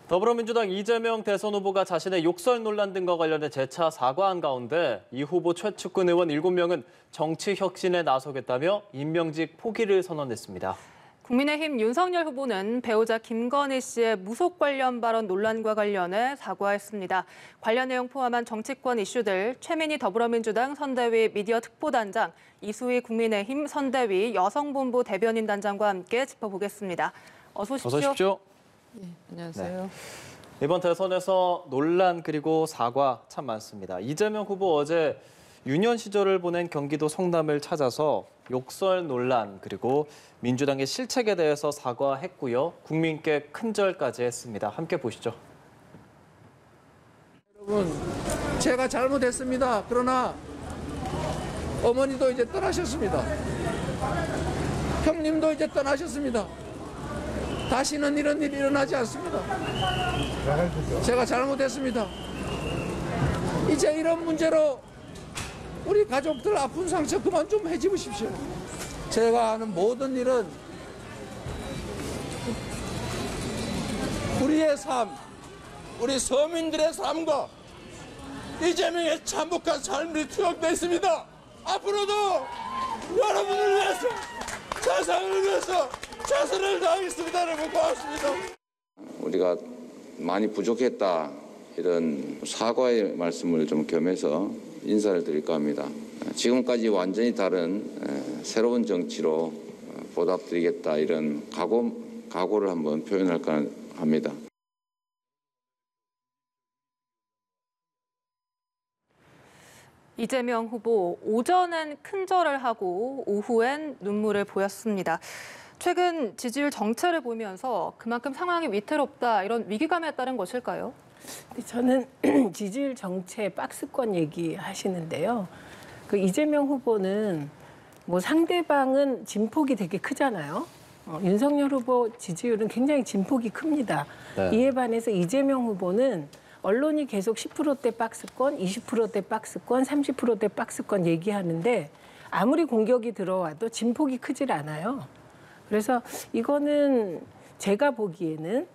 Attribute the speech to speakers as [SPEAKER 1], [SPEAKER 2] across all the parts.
[SPEAKER 1] 더불어민주당 이재명 대선 후보가 자신의 욕설 논란 등과 관련해 재차 사과한 가운데 이 후보 최측근 의원 7명은 정치 혁신에 나서겠다며 임명직 포기를 선언했습니다.
[SPEAKER 2] 국민의힘 윤석열 후보는 배우자 김건희 씨의 무속 관련 발언 논란과 관련해 사과했습니다. 관련 내용 포함한 정치권 이슈들 최민희 더불어민주당 선대위 미디어 특보단장, 이수희 국민의힘 선대위 여성본부 대변인 단장과 함께 짚어보겠습니다. 어서 오십시오.
[SPEAKER 1] 어서 오십시오.
[SPEAKER 3] 네, 안녕하세요.
[SPEAKER 1] 네. 이번 대선에서 논란 그리고 사과 참 많습니다. 이재명 후보 어제 유년 시절을 보낸 경기도 성남을 찾아서 욕설 논란 그리고 민주당의 실책에 대해서 사과했고요. 국민께 큰절까지 했습니다. 함께 보시죠.
[SPEAKER 4] 여러분, 제가 잘못했습니다. 그러나 어머니도 이제 떠나셨습니다. 형님도 이제 떠나셨습니다. 다시는 이런 일이 일어나지 않습니다. 제가 잘못했습니다. 이제 이런 문제로 우리 가족들 아픈 상처 그만 좀 해집으십시오. 제가 하는 모든 일은 우리의 삶, 우리 서민들의 삶과 이재명의 참혹한 삶이 투영되어 있습니다. 앞으로도 여러분을 위해서, 세상을 위해서 최선을 다하겠습니다. 여러분 고맙습니다.
[SPEAKER 5] 우리가 많이 부족했다 이런 사과의 말씀을 좀 겸해서 인사를 드릴까 합니다. 지금까지 완전히 다른 새로운 정치로 보답드리겠다 이런 각오를 한번 표현할까 합니다.
[SPEAKER 2] 이재명 후보 오전엔 큰절을 하고 오후엔 눈물을 보였습니다. 최근 지지율 정체를 보면서 그만큼 상황이 위태롭다 이런 위기감에 따른 것일까요?
[SPEAKER 3] 저는 지지율 정체 박스권 얘기하시는데요. 그 이재명 후보는 뭐 상대방은 진폭이 되게 크잖아요. 윤석열 후보 지지율은 굉장히 진폭이 큽니다.
[SPEAKER 1] 네.
[SPEAKER 3] 이에 반해서 이재명 후보는 언론이 계속 10%대 박스권, 20%대 박스권, 30%대 박스권 얘기하는데 아무리 공격이 들어와도 진폭이 크질 않아요. 그래서 이거는 제가 보기에는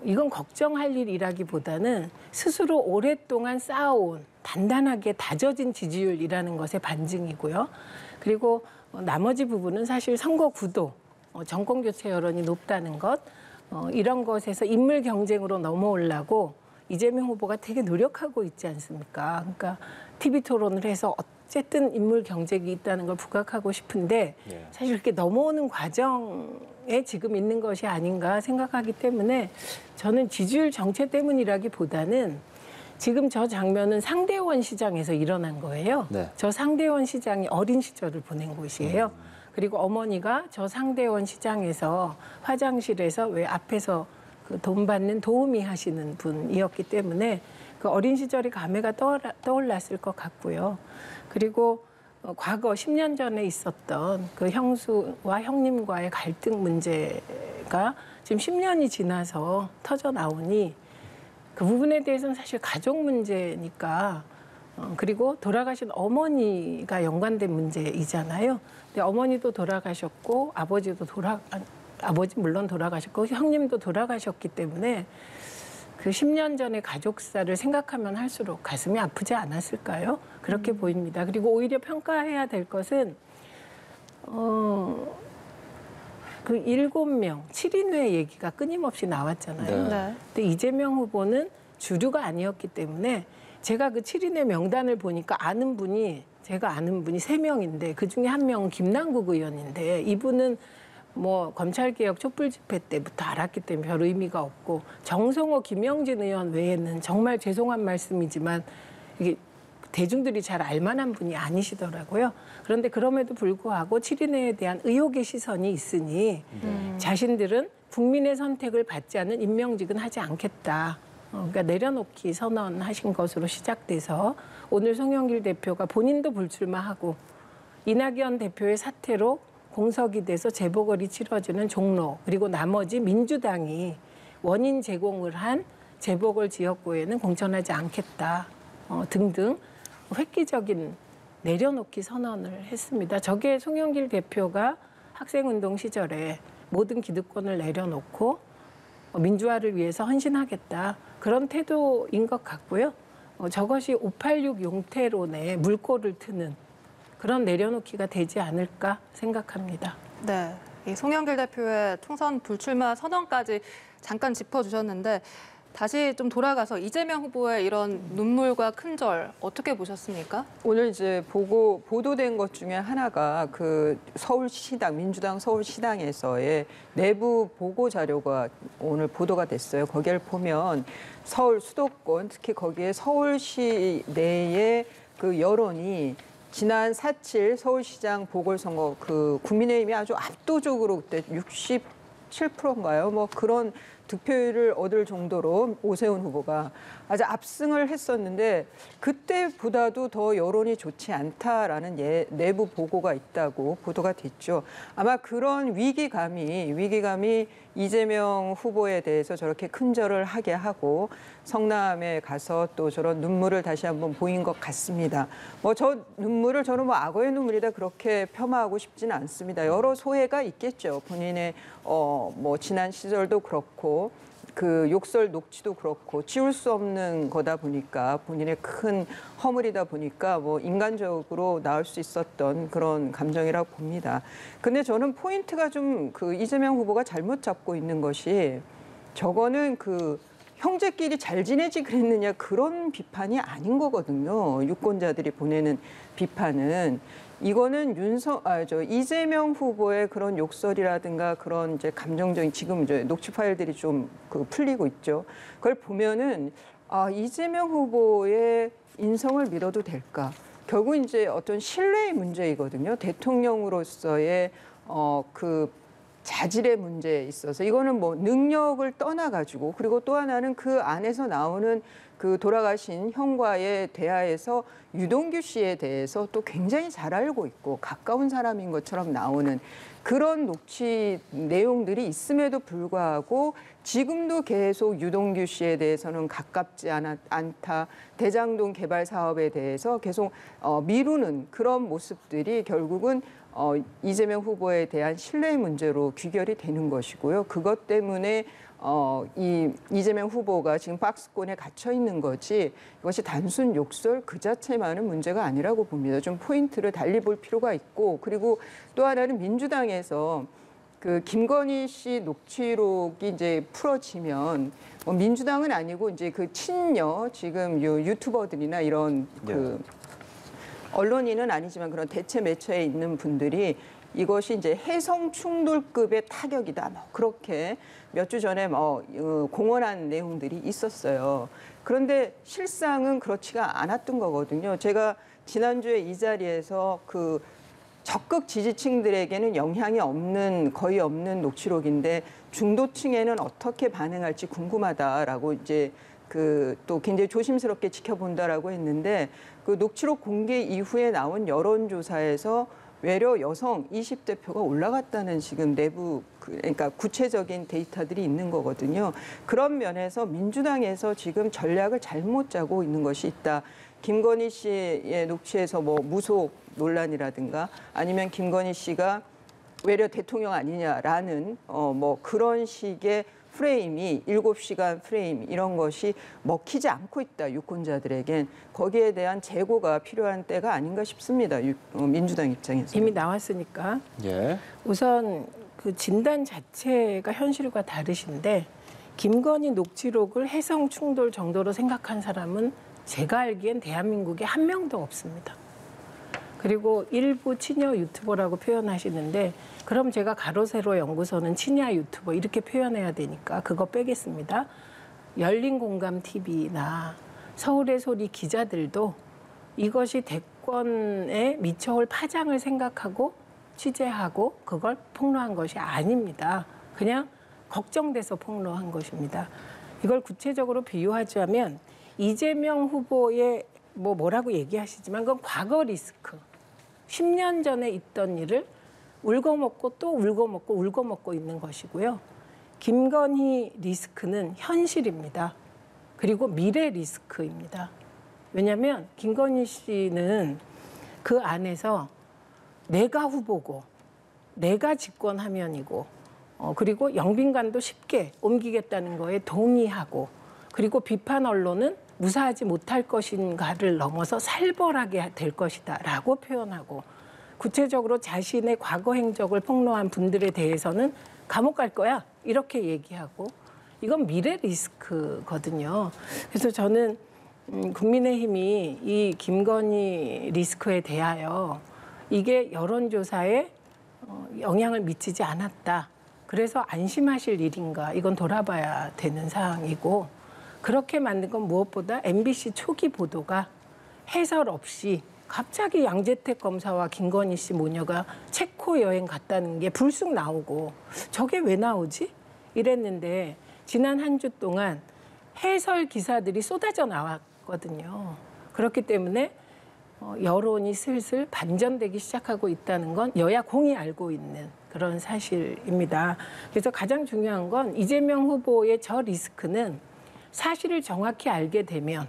[SPEAKER 3] 이건 걱정할 일이라기보다는 스스로 오랫동안 쌓아온 단단하게 다져진 지지율이라는 것의 반증이고요. 그리고 나머지 부분은 사실 선거 구도, 정권교체 여론이 높다는 것, 이런 것에서 인물 경쟁으로 넘어오려고 이재명 후보가 되게 노력하고 있지 않습니까? 그러니까 TV 토론을 해서 어쨌든 인물 경쟁이 있다는 걸 부각하고 싶은데 사실 이렇게 넘어오는 과정에 지금 있는 것이 아닌가 생각하기 때문에 저는 지지율 정체 때문이라기보다는 지금 저 장면은 상대원 시장에서 일어난 거예요.
[SPEAKER 1] 네.
[SPEAKER 3] 저 상대원 시장이 어린 시절을 보낸 곳이에요. 그리고 어머니가 저 상대원 시장에서 화장실에서 왜 앞에서 그 돈 받는 도우미 하시는 분이었기 때문에 그 어린 시절의 감회가 떠올랐을 것 같고요. 그리고 과거 10년 전에 있었던 그 형수와 형님과의 갈등 문제가 지금 10년이 지나서 터져 나오니 그 부분에 대해서는 사실 가족 문제니까 그리고 돌아가신 어머니가 연관된 문제이잖아요. 근데 어머니도 돌아가셨고 아버지 물론 돌아가셨고 형님도 돌아가셨기 때문에 그 10년 전의 가족사를 생각하면 할수록 가슴이 아프지 않았을까요? 그렇게 보입니다. 그리고 오히려 평가해야 될 것은 그 7명, 7인회 얘기가 끊임없이 나왔잖아요.
[SPEAKER 2] 네.
[SPEAKER 3] 근데 이재명 후보는 주류가 아니었기 때문에 제가 그 7인회 명단을 보니까 제가 아는 분이 3명인데 그중에 1명은 김남국 의원인데 이분은 뭐 검찰개혁 촛불 집회 때부터 알았기 때문에 별 의미가 없고 정성호, 김영진 의원 외에는 정말 죄송한 말씀이지만 이게 대중들이 잘 알만한 분이 아니시더라고요. 그런데 그럼에도 불구하고 7인회에 대한 의혹의 시선이 있으니 자신들은 국민의 선택을 받지 않은 임명직은 하지 않겠다. 그러니까 내려놓기 선언하신 것으로 시작돼서 오늘 송영길 대표가 본인도 불출마하고 이낙연 대표의 사퇴로 공석이 돼서 재보궐이 치러지는 종로 그리고 나머지 민주당이 원인 제공을 한 재보궐 지역구에는 공천하지 않겠다 등등 획기적인 내려놓기 선언을 했습니다. 저게 송영길 대표가 학생운동 시절에 모든 기득권을 내려놓고 민주화를 위해서 헌신하겠다. 그런 태도인 것 같고요. 저것이 586 용태론에 물꼬를 트는 그런 내려놓기가 되지 않을까 생각합니다.
[SPEAKER 2] 네, 이 송영길 대표의 총선 불출마 선언까지 잠깐 짚어주셨는데 다시 좀 돌아가서 이재명 후보의 이런 눈물과 큰절 어떻게 보셨습니까?
[SPEAKER 6] 오늘 이제 보도된 것 중에 하나가 그 서울시당, 민주당 서울시당에서의 내부 보고 자료가 오늘 보도가 됐어요. 거기를 보면 서울 수도권, 특히 거기에 서울시 내의 그 여론이 지난 4.7 서울시장 보궐선거 그 국민의힘이 아주 압도적으로 그때 67%인가요? 뭐 그런 득표율을 얻을 정도로 오세훈 후보가 아주 압승을 했었는데 그때보다도 더 여론이 좋지 않다라는 내부 보고가 있다고 보도가 됐죠. 아마 그런 위기감이 이재명 후보에 대해서 저렇게 큰절을 하게 하고 성남에 가서 또 저런 눈물을 다시 한번 보인 것 같습니다. 뭐 저 눈물을 저는 뭐 악어의 눈물이다 그렇게 폄하하고 싶지는 않습니다. 여러 소회가 있겠죠. 본인의 뭐 지난 시절도 그렇고 그 욕설 녹취도 그렇고 지울 수 없는 거다 보니까 본인의 큰 허물이다 보니까 뭐 인간적으로 나올 수 있었던 그런 감정이라고 봅니다. 근데 저는 포인트가 좀 그 이재명 후보가 잘못 잡고 있는 것이 저거는 그 형제끼리 잘 지내지 그랬느냐 그런 비판이 아닌 거거든요. 유권자들이 보내는 비판은 이거는 이재명 후보의 그런 욕설이라든가 그런 이제 감정적인 지금 이제 녹취 파일들이 좀 그 풀리고 있죠. 그걸 보면은 이재명 후보의 인성을 믿어도 될까? 결국 이제 어떤 신뢰의 문제이거든요. 대통령으로서의 그 자질의 문제에 있어서 이거는 뭐 능력을 떠나가지고 그리고 또 하나는 그 안에서 나오는 그 돌아가신 형과의 대화에서 유동규 씨에 대해서 또 굉장히 잘 알고 있고 가까운 사람인 것처럼 나오는 그런 녹취 내용들이 있음에도 불구하고 지금도 계속 유동규 씨에 대해서는 가깝지 않다. 대장동 개발 사업에 대해서 계속 미루는 그런 모습들이 결국은 이재명 후보에 대한 신뢰의 문제로 귀결이 되는 것이고요. 그것 때문에 이재명 후보가 지금 박스권에 갇혀 있는 거지 이것이 단순 욕설 그 자체만은 문제가 아니라고 봅니다. 좀 포인트를 달리 볼 필요가 있고 그리고 또 하나는 민주당에서 그 김건희 씨 녹취록이 이제 풀어지면 민주당은 아니고 이제 그 친여 지금 유튜버들이나 이런 그 언론인은 아니지만 그런 대체 매체에 있는 분들이 이것이 이제 해성 충돌급의 타격이다. 그렇게 몇 주 전에 공언한 내용들이 있었어요. 그런데 실상은 그렇지가 않았던 거거든요. 제가 지난주에 이 자리에서 그 적극 지지층들에게는 영향이 거의 없는 녹취록인데 중도층에는 어떻게 반응할지 궁금하다라고 이제 또 굉장히 조심스럽게 지켜본다라고 했는데 그 녹취록 공개 이후에 나온 여론조사에서 외려 여성 20대 표가 올라갔다는 지금 내부 그러니까 구체적인 데이터들이 있는 거거든요. 그런 면에서 민주당에서 지금 전략을 잘못 짜고 있는 것이 있다. 김건희 씨의 녹취에서 뭐 무속 논란이라든가 아니면 김건희 씨가 외려 대통령 아니냐라는 뭐 그런 식의 프레임이 7시간 프레임 이런 것이 먹히지 않고 있다. 유권자들에겐 거기에 대한 재고가 필요한 때가 아닌가 싶습니다. 민주당 입장에서.
[SPEAKER 3] 이미 나왔으니까.
[SPEAKER 1] 예.
[SPEAKER 3] 우선 그 진단 자체가 현실과 다르신데 김건희 녹취록을 해성 충돌 정도로 생각한 사람은 제가 알기엔 대한민국에 한 명도 없습니다. 그리고 일부 친여 유튜버라고 표현하시는데 그럼 제가 가로세로 연구소는 친야 유튜버 이렇게 표현해야 되니까 그거 빼겠습니다. 열린공감TV나 서울의 소리 기자들도 이것이 대권에 미쳐올 파장을 생각하고 취재하고 그걸 폭로한 것이 아닙니다. 그냥 걱정돼서 폭로한 것입니다. 이걸 구체적으로 비유하자면 이재명 후보의 뭐라고 얘기하시지만 그건 과거 리스크. 10년 전에 있던 일을 울고먹고 또 울고먹고 울고먹고 있는 것이고요. 김건희 리스크는 현실입니다. 그리고 미래 리스크입니다. 왜냐하면 김건희 씨는 그 안에서 내가 후보고 내가 집권하면이고 그리고 영빈관도 쉽게 옮기겠다는 거에 동의하고, 그리고 비판 언론은 무사하지 못할 것인가를 넘어서 살벌하게 될 것이다라고 표현하고, 구체적으로 자신의 과거 행적을 폭로한 분들에 대해서는 감옥 갈 거야 이렇게 얘기하고, 이건 미래 리스크거든요. 그래서 저는 국민의힘이 이 김건희 리스크에 대하여 이게 여론조사에 영향을 미치지 않았다, 그래서 안심하실 일인가, 이건 돌아봐야 되는 사항이고, 그렇게 만든 건 무엇보다 MBC 초기 보도가 해설 없이 갑자기 양재택 검사와 김건희 씨 모녀가 체코 여행 갔다는 게 불쑥 나오고, 저게 왜 나오지? 이랬는데 지난 한 주 동안 해설 기사들이 쏟아져 나왔거든요. 그렇기 때문에 여론이 슬슬 반전되기 시작하고 있다는 건 여야 공히 알고 있는 그런 사실입니다. 그래서 가장 중요한 건 이재명 후보의 저 리스크는 사실을 정확히 알게 되면,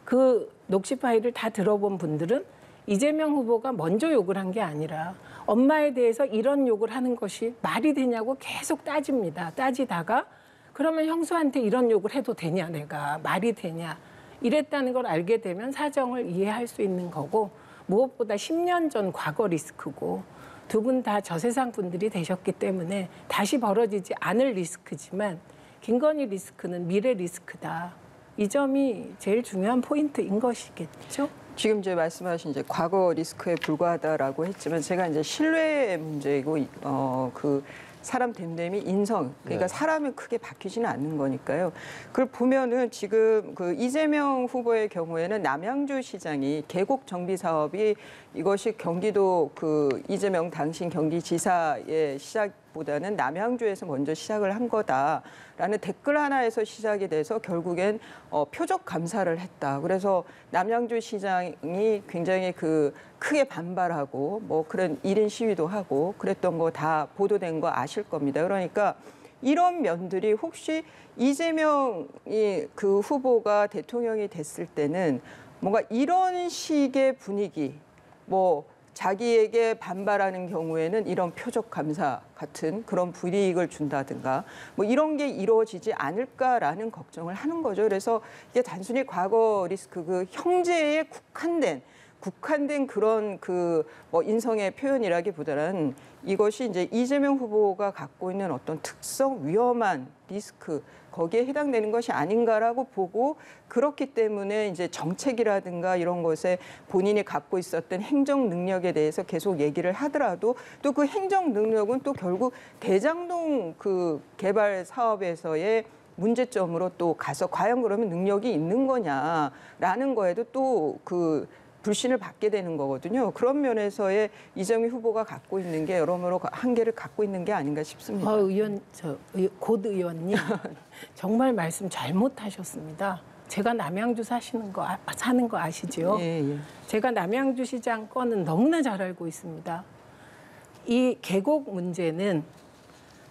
[SPEAKER 3] 그 녹취 파일을 다 들어본 분들은 이재명 후보가 먼저 욕을 한 게 아니라 엄마에 대해서 이런 욕을 하는 것이 말이 되냐고 계속 따집니다. 따지다가 그러면 형수한테 이런 욕을 해도 되냐, 내가 말이 되냐, 이랬다는 걸 알게 되면 사정을 이해할 수 있는 거고, 무엇보다 10년 전 과거 리스크고, 두 분 다 저세상 분들이 되셨기 때문에 다시 벌어지지 않을 리스크지만 김건희 리스크는 미래 리스크다. 이 점이 제일 중요한 포인트인 것이겠죠.
[SPEAKER 6] 지금 이제 말씀하신 이제 과거 리스크에 불과하다라고 했지만, 제가 이제 신뢰의 문제이고 그 사람 됨됨이 인성, 그러니까 사람이 크게 바뀌지는 않는 거니까요. 그걸 보면은 지금 그 이재명 후보의 경우에는 남양주 시장이 계곡 정비 사업이, 이것이 경기도 그 이재명 당신 경기지사의 시작보다는 남양주에서 먼저 시작을 한 거다라는 댓글 하나에서 시작이 돼서 결국엔 표적 감사를 했다. 그래서 남양주 시장이 굉장히 그 크게 반발하고 뭐 그런 1인 시위도 하고 그랬던 거 다 보도된 거 아실 겁니다. 그러니까 이런 면들이 혹시 이재명이 그 후보가 대통령이 됐을 때는 뭔가 이런 식의 분위기, 뭐 자기에게 반발하는 경우에는 이런 표적 감사 같은 그런 불이익을 준다든가 뭐 이런 게 이루어지지 않을까라는 걱정을 하는 거죠. 그래서 이게 단순히 과거 리스크, 그 형제에 국한된 그런 그 뭐 인성의 표현이라기보다는 이것이 이제 이재명 후보가 갖고 있는 어떤 특성, 위험한 리스크, 거기에 해당되는 것이 아닌가라고 보고, 그렇기 때문에 이제 정책이라든가 이런 것에 본인이 갖고 있었던 행정 능력에 대해서 계속 얘기를 하더라도, 또 그 행정 능력은 또 결국 대장동 그 개발 사업에서의 문제점으로 또 가서 과연 그러면 능력이 있는 거냐라는 거에도 또 그 불신을 받게 되는 거거든요. 그런 면에서의 이재명 후보가 갖고 있는 게 여러모로 한계를 갖고 있는 게 아닌가 싶습니다.
[SPEAKER 3] 곧 의원님 정말 말씀 잘못하셨습니다. 제가 남양주 사는 거 아시죠?
[SPEAKER 6] 예.
[SPEAKER 3] 제가 남양주 시장 건은 너무나 잘 알고 있습니다. 이 계곡 문제는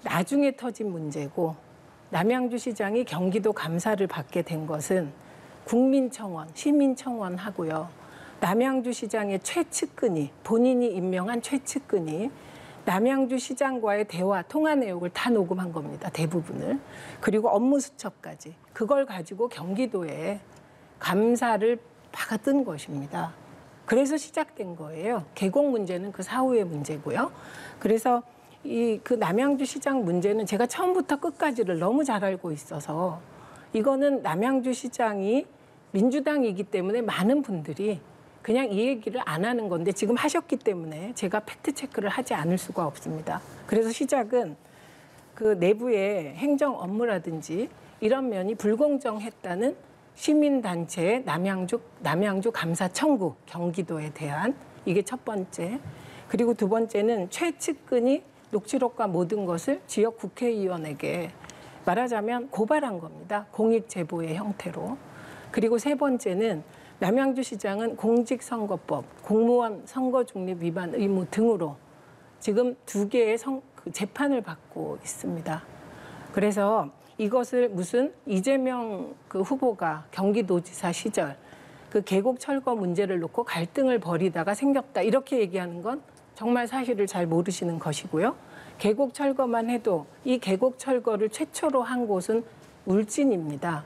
[SPEAKER 3] 나중에 터진 문제고, 남양주 시장이 경기도 감사를 받게 된 것은 국민청원, 시민청원 하고요. 남양주 시장의 최측근이, 본인이 임명한 최측근이 남양주 시장과의 대화, 통화 내역을 다 녹음한 겁니다. 대부분을. 그리고 업무 수첩까지. 그걸 가지고 경기도에 감사를 받은 것입니다. 그래서 시작된 거예요. 계곡 문제는 그 사후의 문제고요. 그래서 그 남양주 시장 문제는 제가 처음부터 끝까지를 너무 잘 알고 있어서, 이거는 남양주 시장이 민주당이기 때문에 많은 분들이 그냥 이 얘기를 안 하는 건데, 지금 하셨기 때문에 제가 팩트 체크를 하지 않을 수가 없습니다. 그래서 시작은 그 내부의 행정 업무라든지 이런 면이 불공정했다는 시민단체의 남양주 감사 청구, 경기도에 대한, 이게 첫 번째. 그리고 두 번째는 최측근이 녹취록과 모든 것을 지역 국회의원에게 말하자면 고발한 겁니다. 공익 제보의 형태로. 그리고 세 번째는 남양주시장은 공직선거법, 공무원 선거중립 위반 의무 등으로 지금 2개의 재판을 받고 있습니다. 그래서 이것을 무슨 이재명 그 후보가 경기도지사 시절 그 계곡 철거 문제를 놓고 갈등을 벌이다가 생겼다, 이렇게 얘기하는 건 정말 사실을 잘 모르시는 것이고요. 계곡 철거만 해도 이 계곡 철거를 최초로 한 곳은 울진입니다.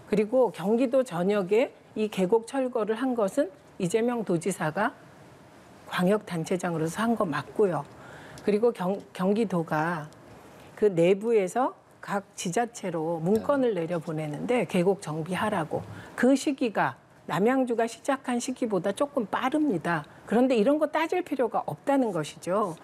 [SPEAKER 3] 그리고 경기도 전역에 이 계곡 철거를 한 것은 이재명 도지사가 광역단체장으로서 한 거 맞고요. 그리고 경기도가 그 내부에서 각 지자체로 문건을 내려보내는데 계곡 정비하라고. 그 시기가 남양주가 시작한 시기보다 조금 빠릅니다. 그런데 이런 거 따질 필요가 없다는 것이죠.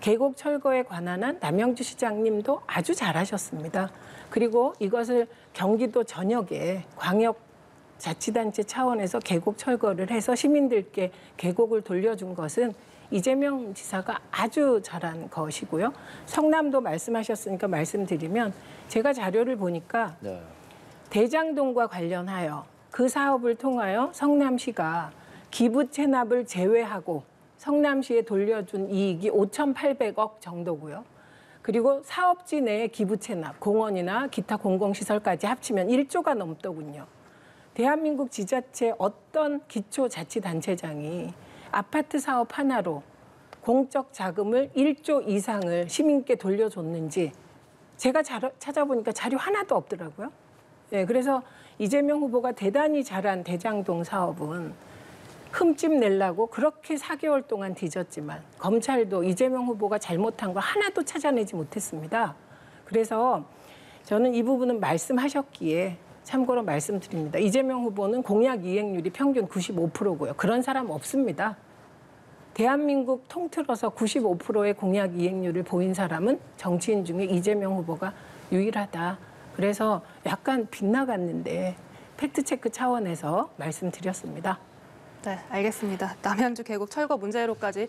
[SPEAKER 3] 계곡 철거에 관한 한 남양주 시장님도 아주 잘하셨습니다. 그리고 이것을 경기도 전역에 광역자치단체 차원에서 계곡 철거를 해서 시민들께 계곡을 돌려준 것은 이재명 지사가 아주 잘한 것이고요. 성남도 말씀하셨으니까 말씀드리면 제가 자료를 보니까
[SPEAKER 1] 네.
[SPEAKER 3] 대장동과 관련하여 그 사업을 통하여 성남시가 기부 체납을 제외하고 성남시에 돌려준 이익이 5,800억 정도고요. 그리고 사업지 내의 기부 체납, 공원이나 기타 공공시설까지 합치면 1조가 넘더군요. 대한민국 지자체 어떤 기초자치단체장이 아파트 사업 하나로 공적 자금을 1조 이상을 시민께 돌려줬는지 제가 찾아보니까 자료 하나도 없더라고요. 네, 그래서 이재명 후보가 대단히 잘한 대장동 사업은 흠집 내려고 그렇게 4개월 동안 뒤졌지만 검찰도 이재명 후보가 잘못한 걸 하나도 찾아내지 못했습니다. 그래서 저는 이 부분은 말씀하셨기에 참고로 말씀드립니다. 이재명 후보는 공약 이행률이 평균 95%고요. 그런 사람 없습니다. 대한민국 통틀어서 95%의 공약 이행률을 보인 사람은 정치인 중에 이재명 후보가 유일하다. 그래서 약간 빗나갔는데 팩트체크 차원에서 말씀드렸습니다.
[SPEAKER 2] 네, 알겠습니다. 남양주 계곡 철거 문제로까지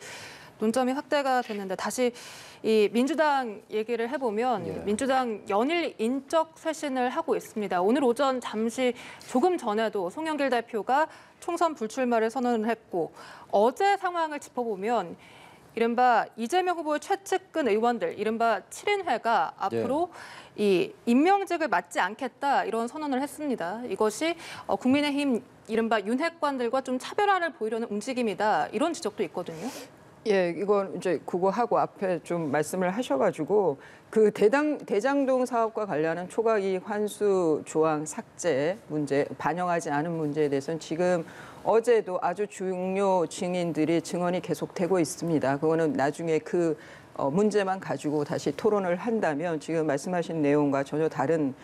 [SPEAKER 2] 논점이 확대가 됐는데 다시 이 민주당 얘기를 해보면
[SPEAKER 1] 예.
[SPEAKER 2] 민주당 연일 인적 쇄신을 하고 있습니다. 오늘 오전 잠시 조금 전에도 송영길 대표가 총선 불출마를 선언을 했고 어제 상황을 짚어보면 이른바 이재명 후보의 최측근 의원들, 이른바 7인회가 앞으로 이 임명직을 맡지 않겠다 이런 선언을 했습니다. 이것이 국민의힘 이른바 윤핵관들과 좀 차별화를 보이려는 움직임이다 이런 지적도 있거든요.
[SPEAKER 6] 예, 이건 이제 그거하고 앞에 좀 말씀을 하셔가지고 그 대장동 사업과 관련한 초과이익 환수 조항 삭제 문제, 반영하지 않은 문제에 대해서는 지금 어제도 아주 중요 증인들이 증언이 계속되고 있습니다. 그거는 나중에 그 문제만 가지고 다시 토론을 한다면 지금 말씀하신 내용과 전혀 다른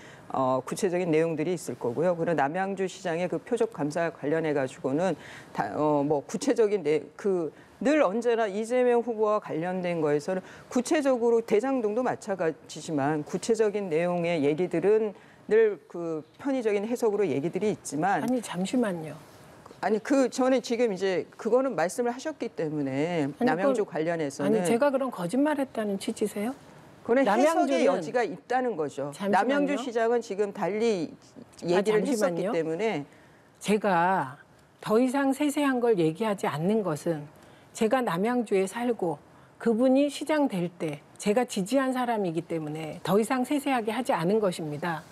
[SPEAKER 6] 구체적인 내용들이 있을 거고요. 그리고 남양주 시장의 그 표적 감사 관련해 가지고는 뭐 구체적인 늘 언제나 이재명 후보와 관련된 거에서는 구체적으로 대장동도 마찬가지지만 구체적인 내용의 얘기들은 늘 그 편의적인 해석으로 얘기들이 있지만
[SPEAKER 3] 아니 잠시만요.
[SPEAKER 6] 아니 저는 지금 이제 그거는 말씀을 하셨기 때문에 남양주 관련해서는
[SPEAKER 3] 아니 제가 그럼 거짓말했다는 취지세요?
[SPEAKER 6] 그건 해석의
[SPEAKER 3] 남양주는-
[SPEAKER 6] 여지가 있다는 거죠.
[SPEAKER 3] 잠시만요.
[SPEAKER 6] 남양주 시장은 지금 달리 얘기를 했었기
[SPEAKER 3] 잠시만요.
[SPEAKER 6] 때문에
[SPEAKER 3] 제가 더 이상 세세한 걸 얘기하지 않는 것은 제가 남양주에 살고 그분이 시장 될 때 제가 지지한 사람이기 때문에 더 이상 세세하게 하지 않은 것입니다.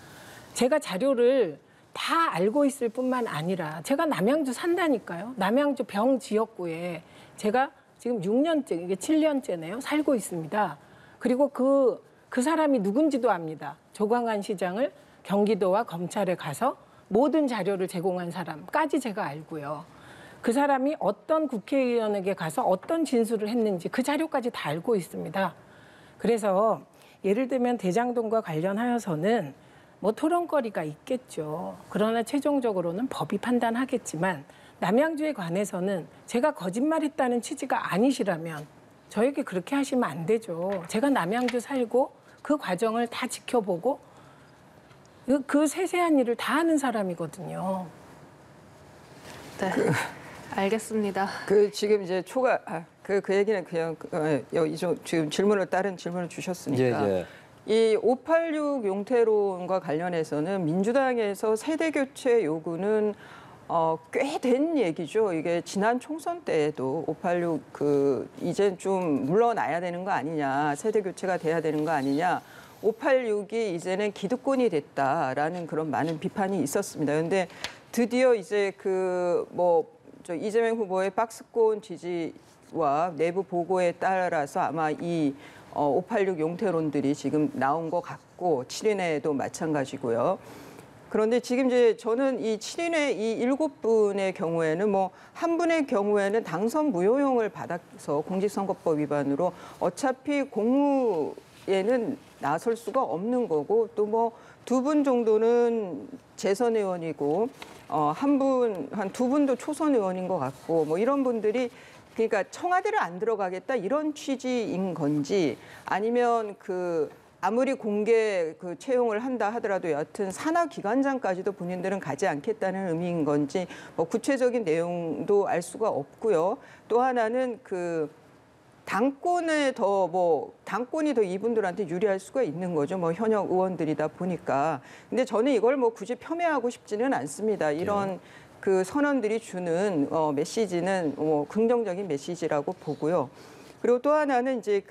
[SPEAKER 3] 제가 자료를 다 알고 있을 뿐만 아니라 제가 남양주 산다니까요. 남양주 병 지역구에 제가 지금 6년째, 이게 7년째네요. 살고 있습니다. 그리고 그 사람이 누군지도 압니다. 조광한 시장을 경기도와 검찰에 가서 모든 자료를 제공한 사람까지 제가 알고요. 그 사람이 어떤 국회의원에게 가서 어떤 진술을 했는지 그 자료까지 다 알고 있습니다. 그래서 예를 들면 대장동과 관련하여서는 뭐 토론거리가 있겠죠. 그러나 최종적으로는 법이 판단하겠지만 남양주에 관해서는 제가 거짓말했다는 취지가 아니시라면 저에게 그렇게 하시면 안 되죠. 제가 남양주 살고 그 과정을 다 지켜보고 그 세세한 일을 다 하는 사람이거든요.
[SPEAKER 2] 네, 알겠습니다.
[SPEAKER 6] 지금 이제 그 얘기는 그냥 지금 다른 질문을 주셨으니까.
[SPEAKER 1] 예.
[SPEAKER 6] 이 586 용태론과 관련해서는 민주당에서 세대 교체 요구는 꽤 된 얘기죠. 이게 지난 총선 때에도 586 이제 좀 물러나야 되는 거 아니냐, 세대 교체가 돼야 되는 거 아니냐, 586이 이제는 기득권이 됐다라는 그런 많은 비판이 있었습니다. 그런데 드디어 이제 이재명 후보의 박스권 지지와 내부 보고에 따라서 아마 이 586 용태론들이 지금 나온 것 같고 7인회도 마찬가지고요. 그런데 지금 이제 저는 이 7인회 이 7분의 경우에는 뭐 한 분의 경우에는 당선 무효용을 받아서 공직선거법 위반으로 어차피 공무에는 나설 수가 없는 거고 또 뭐 2분 정도는 재선 의원이고 한 2분도 초선 의원인 것 같고 뭐 이런 분들이 그러니까 청와대를 안 들어가겠다 이런 취지인 건지 아니면 아무리 공개 채용을 한다 하더라도 여하튼 산하 기관장까지도 본인들은 가지 않겠다는 의미인 건지 뭐 구체적인 내용도 알 수가 없고요. 또 하나는 당권이 더 이분들한테 유리할 수가 있는 거죠. 뭐 현역 의원들이다 보니까. 근데 저는 이걸 뭐 굳이 폄훼하고 싶지는 않습니다. 이런 선언들이 주는 메시지는 긍정적인 메시지라고 보고요. 그리고 또 하나는 이제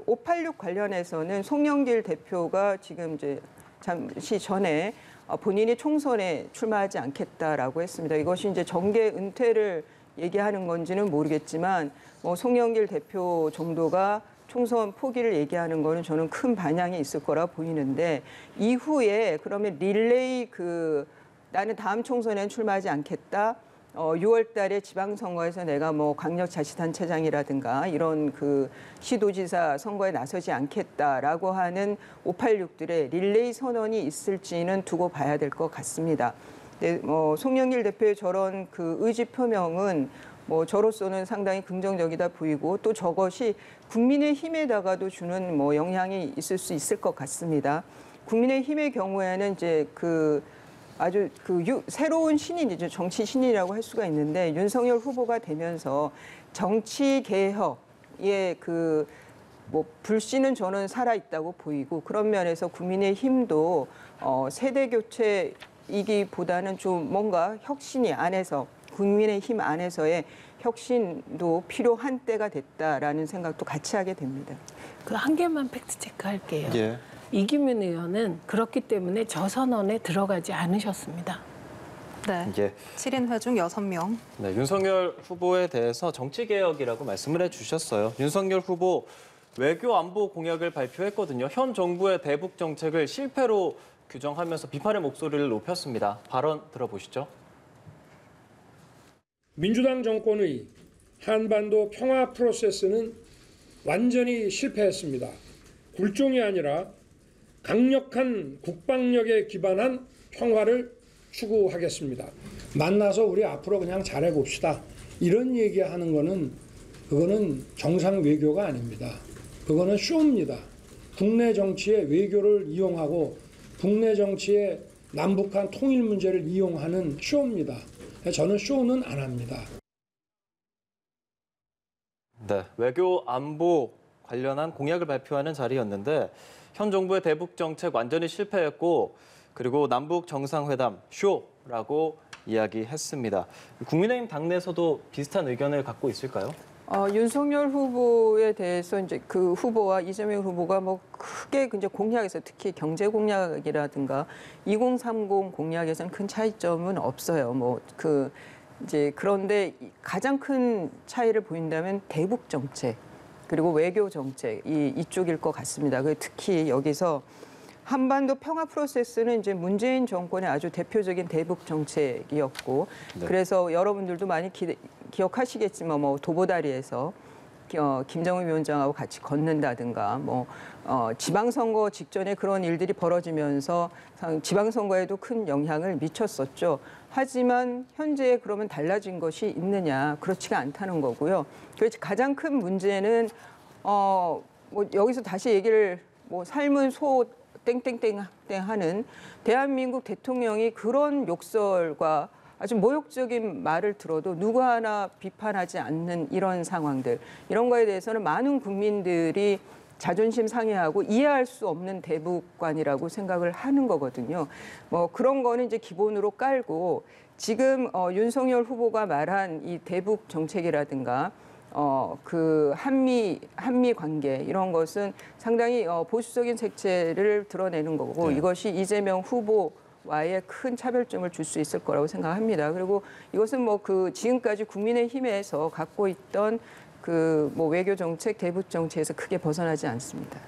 [SPEAKER 6] 586 관련해서는 송영길 대표가 지금 이제 잠시 전에 본인이 총선에 출마하지 않겠다라고 했습니다. 이것이 이제 정계 은퇴를 얘기하는 건지는 모르겠지만 송영길 대표 정도가 총선 포기를 얘기하는 거는 저는 큰 반향이 있을 거라 보이는데 이후에 그러면 릴레이 나는 다음 총선에는 출마하지 않겠다. 6월 달에 지방선거에서 내가 뭐 강력자치단체장이라든가 이런 시도지사 선거에 나서지 않겠다라고 하는 586들의 릴레이 선언이 있을지는 두고 봐야 될 것 같습니다. 네, 송영길 대표의 저런 의지 표명은 저로서는 상당히 긍정적이다 보이고 또 저것이 국민의힘에다가도 주는 영향이 있을 수 있을 것 같습니다. 국민의힘의 경우에는 이제 아주 새로운 신인이죠. 정치 신인이라고 할 수가 있는데 윤석열 후보가 되면서 정치 개혁의 불씨는 저는 살아있다고 보이고 그런 면에서 국민의힘도 세대 교체이기보다는 좀 뭔가 혁신이 안에서 국민의힘 안에서의 혁신도 필요한 때가 됐다라는 생각도 같이 하게 됩니다.
[SPEAKER 3] 한 개만 팩트 체크할게요.
[SPEAKER 1] 예.
[SPEAKER 3] 이기민 의원은 그렇기 때문에 저 선언에 들어가지 않으셨습니다.
[SPEAKER 2] 네.
[SPEAKER 1] 예.
[SPEAKER 2] 7인회 중 6명.
[SPEAKER 1] 네, 윤석열 후보에 대해서 정치개혁이라고 말씀을 해주셨어요. 윤석열 후보 외교 안보 공약을 발표했거든요. 현 정부의 대북 정책을 실패로 규정하면서 비판의 목소리를 높였습니다. 발언 들어보시죠.
[SPEAKER 7] 민주당 정권의 한반도 평화 프로세스는 완전히 실패했습니다. 굴종이 아니라 강력한 국방력에 기반한 평화를 추구하겠습니다. 만나서 우리 앞으로 그냥 잘해봅시다. 이런 얘기하는 그거는 정상 외교가 아닙니다. 그거는 쇼입니다. 국내 정치에 외교를 이용하고 국내 정치에 남북한 통일 문제를 이용하는 쇼입니다. 저는 쇼는 안 합니다.
[SPEAKER 1] 네, 외교 안보 관련한 공약을 발표하는 자리였는데 현 정부의 대북 정책 완전히 실패했고 그리고 남북 정상회담 쇼라고 이야기했습니다. 국민의힘 당내에서도 비슷한 의견을 갖고 있을까요?
[SPEAKER 6] 윤석열 후보에 대해서 이제 후보와 이재명 후보가 크게 이제 공약에서 특히 경제 공약이라든가 2030 공약에서는 큰 차이점은 없어요. 이제 그런데 가장 큰 차이를 보인다면 대북 정책 그리고 외교 정책 이쪽일 것 같습니다. 특히 여기서 한반도 평화 프로세스는 이제 문재인 정권의 아주 대표적인 대북 정책이었고
[SPEAKER 1] 네.
[SPEAKER 6] 그래서 여러분들도 많이 기억하시겠지만 도보다리에서 김정은 위원장하고 같이 걷는다든가 지방선거 직전에 그런 일들이 벌어지면서 지방선거에도 큰 영향을 미쳤었죠. 하지만 현재 그러면 달라진 것이 있느냐 그렇지가 않다는 거고요. 그래서 가장 큰 문제는 여기서 다시 얘기를 삶은 소 땡땡땡 하는 대한민국 대통령이 그런 욕설과 아주 모욕적인 말을 들어도 누구 하나 비판하지 않는 이런 상황들 이런 거에 대해서는 많은 국민들이 자존심 상해하고 이해할 수 없는 대북관이라고 생각을 하는 거거든요. 그런 거는 이제 기본으로 깔고 지금 윤석열 후보가 말한 이 대북 정책이라든가 한미 관계 이런 것은 상당히 보수적인 색채를 드러내는 거고
[SPEAKER 1] 네.
[SPEAKER 6] 이것이 이재명 후보와의 큰 차별점을 줄 수 있을 거라고 생각합니다. 그리고 이것은 지금까지 국민의힘에서 갖고 있던 그 뭐 외교 정책, 대북 정책에서 크게 벗어나지 않습니다.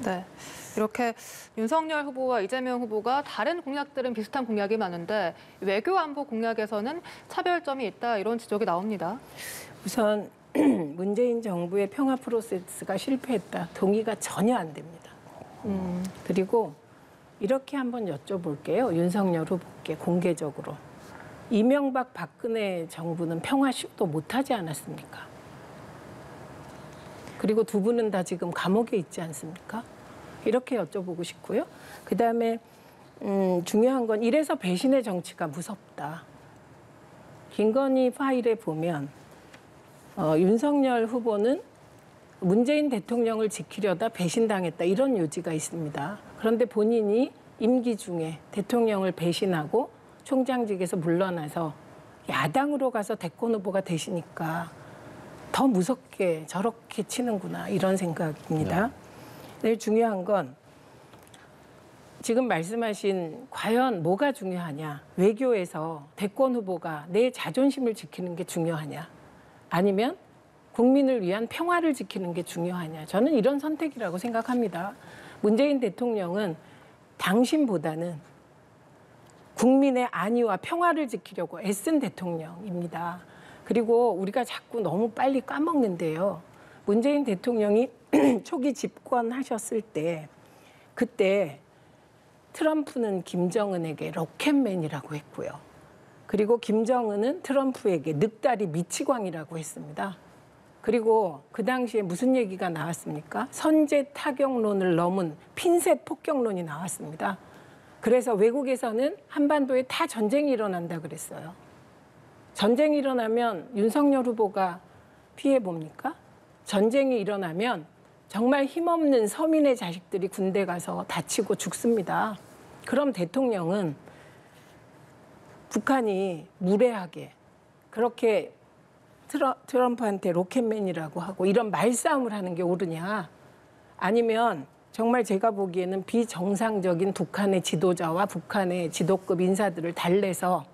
[SPEAKER 2] 네. 이렇게 윤석열 후보와 이재명 후보가 다른 공약들은 비슷한 공약이 많은데 외교 안보 공약에서는 차별점이 있다 이런 지적이 나옵니다.
[SPEAKER 3] 우선 문재인 정부의 평화 프로세스가 실패했다. 동의가 전혀 안 됩니다. 그리고 이렇게 한번 여쭤볼게요. 윤석열 후보께 공개적으로. 이명박 박근혜 정부는 평화 시도 못하지 않았습니까? 그리고 두 분은 다 지금 감옥에 있지 않습니까? 이렇게 여쭤보고 싶고요. 그다음에 중요한 건 이래서 배신의 정치가 무섭다. 김건희 파일에 보면 윤석열 후보는 문재인 대통령을 지키려다 배신당했다 이런 요지가 있습니다. 그런데 본인이 임기 중에 대통령을 배신하고 총장직에서 물러나서 야당으로 가서 대권 후보가 되시니까 더 무섭게 저렇게 치는구나 이런 생각입니다. 네, 중요한 건 지금 말씀하신 과연 뭐가 중요하냐. 외교에서 대권 후보가 내 자존심을 지키는 게 중요하냐. 아니면 국민을 위한 평화를 지키는 게 중요하냐. 저는 이런 선택이라고 생각합니다. 문재인 대통령은 당신보다는 국민의 안위와 평화를 지키려고 애쓴 대통령입니다. 그리고 우리가 자꾸 너무 빨리 까먹는데요. 문재인 대통령이 초기 집권하셨을 때 그때 트럼프는 김정은에게 로켓맨이라고 했고요. 그리고 김정은은 트럼프에게 늑다리 미치광이라고 했습니다. 그리고 그 당시에 무슨 얘기가 나왔습니까? 선제 타격론을 넘은 핀셋 폭격론이 나왔습니다. 그래서 외국에서는 한반도에 다 전쟁이 일어난다 그랬어요. 전쟁이 일어나면 윤석열 후보가 피해 봅니까? 전쟁이 일어나면 정말 힘없는 서민의 자식들이 군대 가서 다치고 죽습니다. 그럼 대통령은 북한이 무례하게 그렇게 트럼프한테 로켓맨이라고 하고 이런 말싸움을 하는 게 옳으냐? 아니면 정말 제가 보기에는 비정상적인 북한의 지도자와 북한의 지도급 인사들을 달래서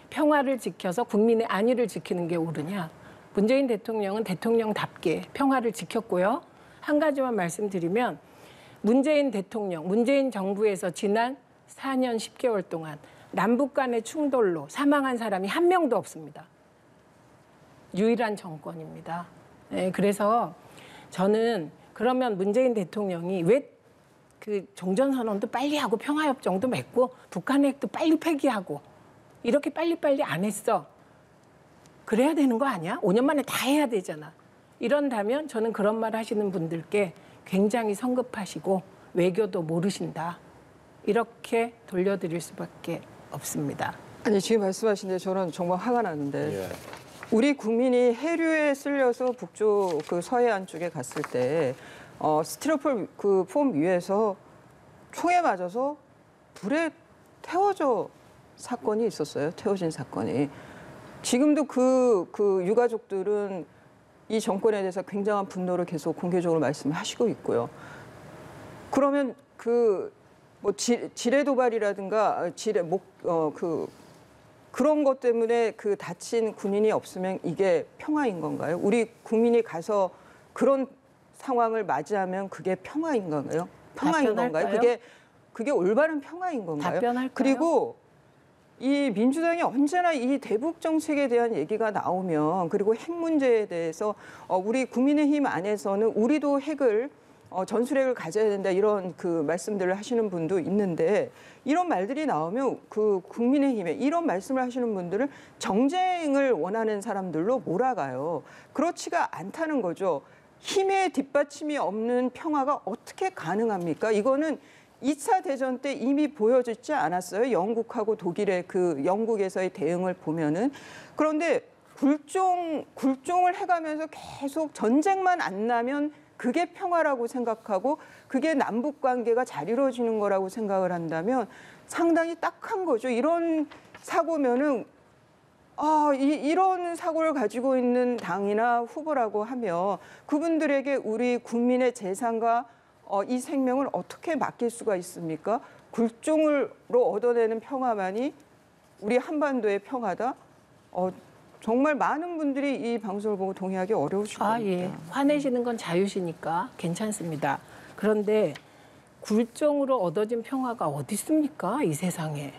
[SPEAKER 3] 평화를 지켜서 국민의 안위를 지키는 게 옳으냐? 문재인 대통령은 대통령답게 평화를 지켰고요. 한 가지만 말씀드리면 문재인 대통령, 문재인 정부에서 지난 4년 10개월 동안 남북 간의 충돌로 사망한 사람이 한 명도 없습니다. 유일한 정권입니다. 네, 그래서 저는 그러면 문재인 대통령이 왜 그 종전선언도 빨리 하고 평화협정도 맺고 북한 핵도 빨리 폐기하고 이렇게 빨리빨리 안 했어. 그래야 되는 거 아니야? 5년 만에 다 해야 되잖아. 이런다면 저는 그런 말 하시는 분들께 굉장히 성급하시고 외교도 모르신다. 이렇게 돌려드릴 수밖에 없습니다.
[SPEAKER 6] 아니 지금 말씀하신 데 저는 정말 화가 나는데 우리 국민이 해류에 쓸려서 북쪽 그 서해안 쪽에 갔을 때 스티로폼 그 폼 위에서 총에 맞아서 불에 태워져 사건이 있었어요. 태워진 사건이. 지금도 그 유가족들은 이 정권에 대해서 굉장한 분노를 계속 공개적으로 말씀하시고 있고요. 그러면 그 뭐 지뢰 도발이라든가 그런 것 때문에 그 다친 군인이 없으면 이게 평화인 건가요? 우리 국민이 가서 그런 상황을 맞이하면 그게 평화인 건가요? 평화인 건가요? 그게 올바른 평화인 건가요?
[SPEAKER 3] 답변할까요?
[SPEAKER 6] 그리고 이 민주당이 언제나 이 대북 정책에 대한 얘기가 나오면 그리고 핵 문제에 대해서 우리 국민의힘 안에서는 우리도 핵을 전술핵을 가져야 된다 이런 그 말씀들을 하시는 분도 있는데 이런 말들이 나오면 그 국민의힘에 이런 말씀을 하시는 분들은 정쟁을 원하는 사람들로 몰아가요. 그렇지가 않다는 거죠. 힘의 뒷받침이 없는 평화가 어떻게 가능합니까? 이거는 2차 대전 때 이미 보여지지 않았어요. 영국하고 독일의 그 영국에서의 대응을 보면은. 그런데 굴종을 해가면서 계속 전쟁만 안 나면 그게 평화라고 생각하고 그게 남북 관계가 잘 이루어지는 거라고 생각을 한다면 상당히 딱한 거죠. 이런 사고면은 이런 사고를 가지고 있는 당이나 후보라고 하면 그분들에게 우리 국민의 재산과 이 생명을 어떻게 맡길 수가 있습니까? 굴종으로 얻어내는 평화만이 우리 한반도의 평화다? 정말 많은 분들이 이 방송을 보고 동의하기 어려우실 겁니다.
[SPEAKER 3] 예. 화내시는 건 자유시니까 괜찮습니다. 그런데 굴종으로 얻어진 평화가 어디 있습니까? 이 세상에.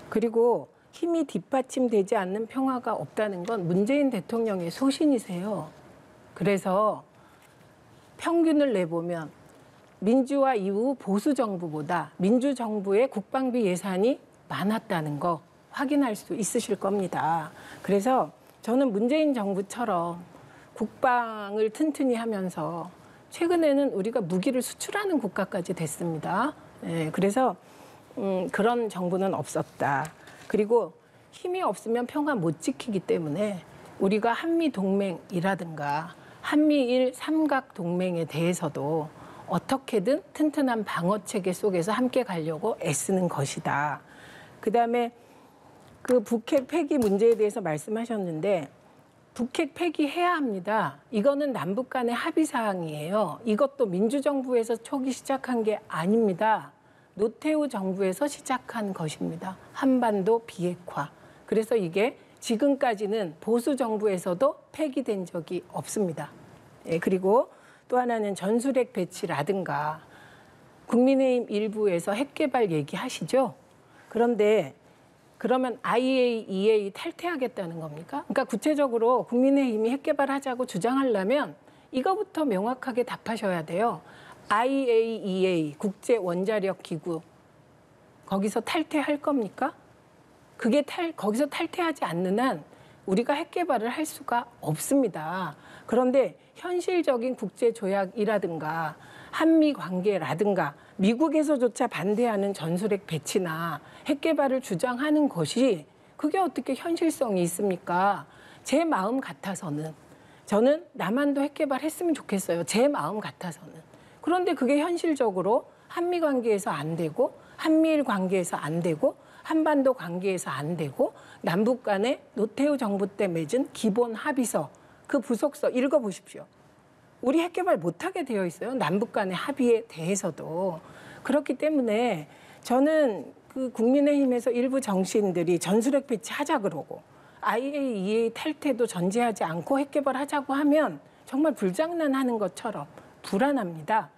[SPEAKER 3] 그리고 힘이 뒷받침되지 않는 평화가 없다는 건 문재인 대통령의 소신이세요. 그래서 평균을 내보면 민주화 이후 보수 정부보다 민주 정부의 국방비 예산이 많았다는 거 확인할 수 있으실 겁니다. 그래서 저는 문재인 정부처럼 국방을 튼튼히 하면서 최근에는 우리가 무기를 수출하는 국가까지 됐습니다. 그래서 그런 정부는 없었다. 그리고 힘이 없으면 평화 못 지키기 때문에 우리가 한미 동맹이라든가 한미일 삼각 동맹에 대해서도 어떻게든 튼튼한 방어 체계 속에서 함께 가려고 애쓰는 것이다. 그다음에 그 북핵 폐기 문제에 대해서 말씀하셨는데 북핵 폐기해야 합니다. 이거는 남북 간의 합의 사항이에요. 이것도 민주정부에서 초기 시작한 게 아닙니다. 노태우 정부에서 시작한 것입니다. 한반도 비핵화. 그래서 이게 지금까지는 보수 정부에서도 폐기된 적이 없습니다. 그리고 또 하나는 전술핵 배치라든가 국민의힘 일부에서 핵 개발 얘기하시죠. 그런데 그러면 IAEA 탈퇴하겠다는 겁니까? 그러니까 구체적으로 국민의힘이 핵 개발하자고 주장하려면 이거부터 명확하게 답하셔야 돼요. IAEA 국제 원자력 기구 거기서 탈퇴할 겁니까? 그게 거기서 탈퇴하지 않는 한 우리가 핵 개발을 할 수가 없습니다. 그런데 현실적인 국제 조약이라든가 한미 관계라든가 미국에서조차 반대하는 전술핵 배치나 핵 개발을 주장하는 것이 그게 어떻게 현실성이 있습니까? 제 마음 같아서는 저는 남한도 핵 개발했으면 좋겠어요. 제 마음 같아서는. 그런데 그게 현실적으로 한미 관계에서 안 되고 한미일 관계에서 안 되고 한반도 관계에서 안 되고 남북 간에 노태우 정부 때 맺은 기본 합의서 그 부속서 읽어보십시오. 우리 핵 개발 못하게 되어 있어요. 남북 간의 합의에 대해서도. 그렇기 때문에 저는 그 국민의힘에서 일부 정치인들이 전술핵 배치하자 그러고 IAEA 탈퇴도 전제하지 않고 핵 개발하자고 하면 정말 불장난하는 것처럼 불안합니다.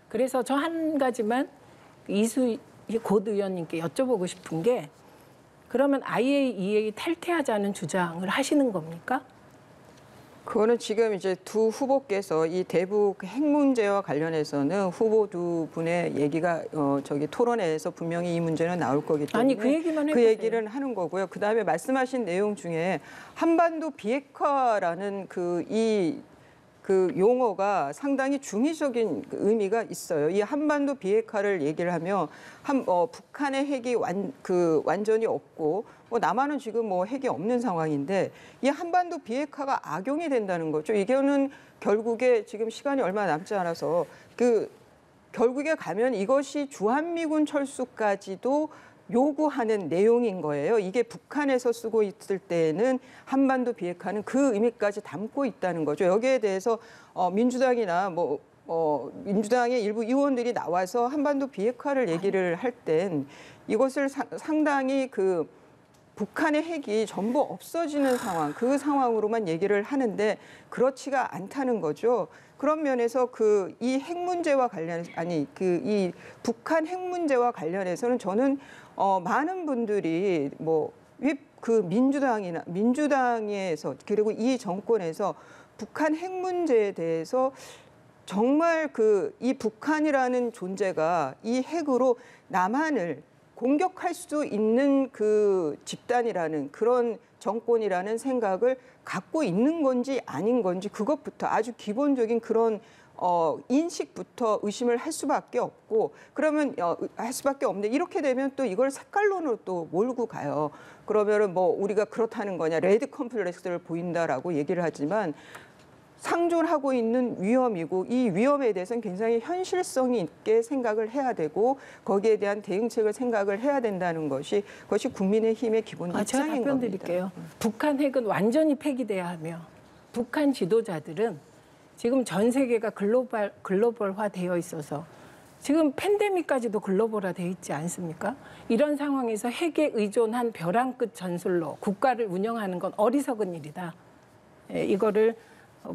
[SPEAKER 3] 그래서 저 한 가지만 이수 곧 의원님께 여쭤보고 싶은 게 그러면 IAEA 탈퇴하자는 주장을 하시는 겁니까?
[SPEAKER 6] 그거는 지금 이제 두 후보께서 이 대북 핵 문제와 관련해서는 후보 두 분의 얘기가 토론회에서 분명히 이 문제는 나올 거기 때문에
[SPEAKER 3] 아니 그 얘기만 해보세요.
[SPEAKER 6] 그 얘기를 하는 거고요. 그다음에 말씀하신 내용 중에 한반도 비핵화라는 그 용어가 상당히 중의적인 의미가 있어요. 이 한반도 비핵화를 얘기를 하면 북한의 핵이 완전히 없고 남한은 지금 핵이 없는 상황인데 이 한반도 비핵화가 악용이 된다는 거죠. 이거는 결국에 지금 시간이 얼마 남지 않아서 결국에 가면 이것이 주한미군 철수까지도 요구하는 내용인 거예요. 이게 북한에서 쓰고 있을 때에는 한반도 비핵화는 그 의미까지 담고 있다는 거죠. 여기에 대해서 민주당이나 민주당의 일부 의원들이 나와서 한반도 비핵화를 얘기를 할 땐 이것을 상당히 북한의 핵이 전부 없어지는 상황, 그 상황으로만 얘기를 하는데 그렇지가 않다는 거죠. 그런 면에서 이 핵 문제와 이 북한 핵 문제와 관련해서는 저는 많은 분들이 민주당에서 그리고 이 정권에서 북한 핵 문제에 대해서 정말 이 북한이라는 존재가 이 핵으로 남한을 공격할 수 있는 그 집단이라는 그런 정권이라는 생각을 갖고 있는 건지 아닌 건지 그것부터 아주 기본적인 그런 인식부터 의심을 할 수밖에 없고 그러면 할 수밖에 없는데 이렇게 되면 또 이걸 색깔론으로 또 몰고 가요. 그러면은 우리가 그렇다는 거냐 레드 컴플렉스를 보인다라고 얘기를 하지만 상존하고 있는 위험이고 이 위험에 대해서는 굉장히 현실성이 있게 생각을 해야 되고 거기에 대한 대응책을 생각을 해야 된다는 것이 국민의힘의 기본 입장인
[SPEAKER 3] 제가 답변
[SPEAKER 6] 겁니다.
[SPEAKER 3] 드릴게요. 북한 핵은 완전히 폐기돼야 하며 북한 지도자들은 지금 전 세계가 글로벌화되어 있어서 지금 팬데믹까지도 글로벌화 돼 있지 않습니까? 이런 상황에서 핵에 의존한 벼랑 끝 전술로 국가를 운영하는 건 어리석은 일이다. 예, 이거를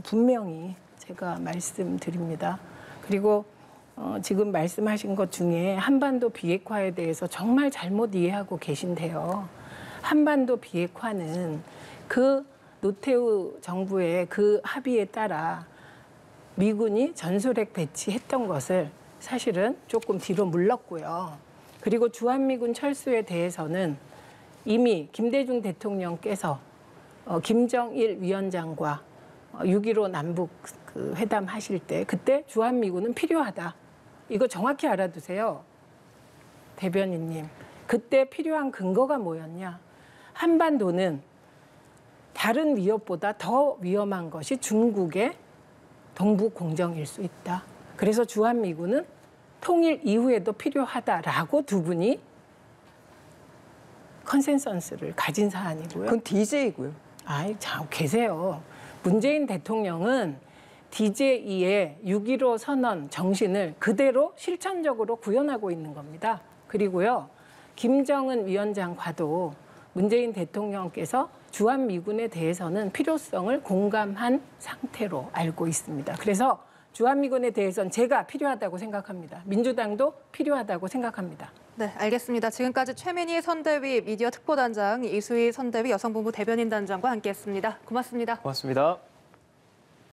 [SPEAKER 3] 분명히 제가 말씀드립니다. 그리고 지금 말씀하신 것 중에 한반도 비핵화에 대해서 정말 잘못 이해하고 계신데요. 한반도 비핵화는 그 노태우 정부의 그 합의에 따라 미군이 전술핵 배치했던 것을 사실은 조금 뒤로 물렀고요. 그리고 주한미군 철수에 대해서는 이미 김대중 대통령께서 김정일 위원장과 6.15 남북 그 회담 하실 때 그때 주한미군은 필요하다. 이거 정확히 알아두세요. 대변인님. 그때 필요한 근거가 뭐였냐. 한반도는 다른 위협보다 더 위험한 것이 중국의 동북 공정일 수 있다. 그래서 주한미군은 통일 이후에도 필요하다라고 두 분이 컨센서스를 가진 사안이고요.
[SPEAKER 6] 그건 DJ고요.
[SPEAKER 3] 아이, 참 계세요. 문재인 대통령은 DJ의 6.15 선언 정신을 그대로 실천적으로 구현하고 있는 겁니다. 그리고요, 김정은 위원장과도 문재인 대통령께서 주한미군에 대해서는 필요성을 공감한 상태로 알고 있습니다. 그래서 주한미군에 대해서는 제가 필요하다고 생각합니다. 민주당도 필요하다고 생각합니다.
[SPEAKER 2] 네, 알겠습니다. 지금까지 최민희 선대위 미디어 특보단장, 이수희 선대위 여성본부 대변인 단장과 함께했습니다. 고맙습니다.
[SPEAKER 1] 고맙습니다.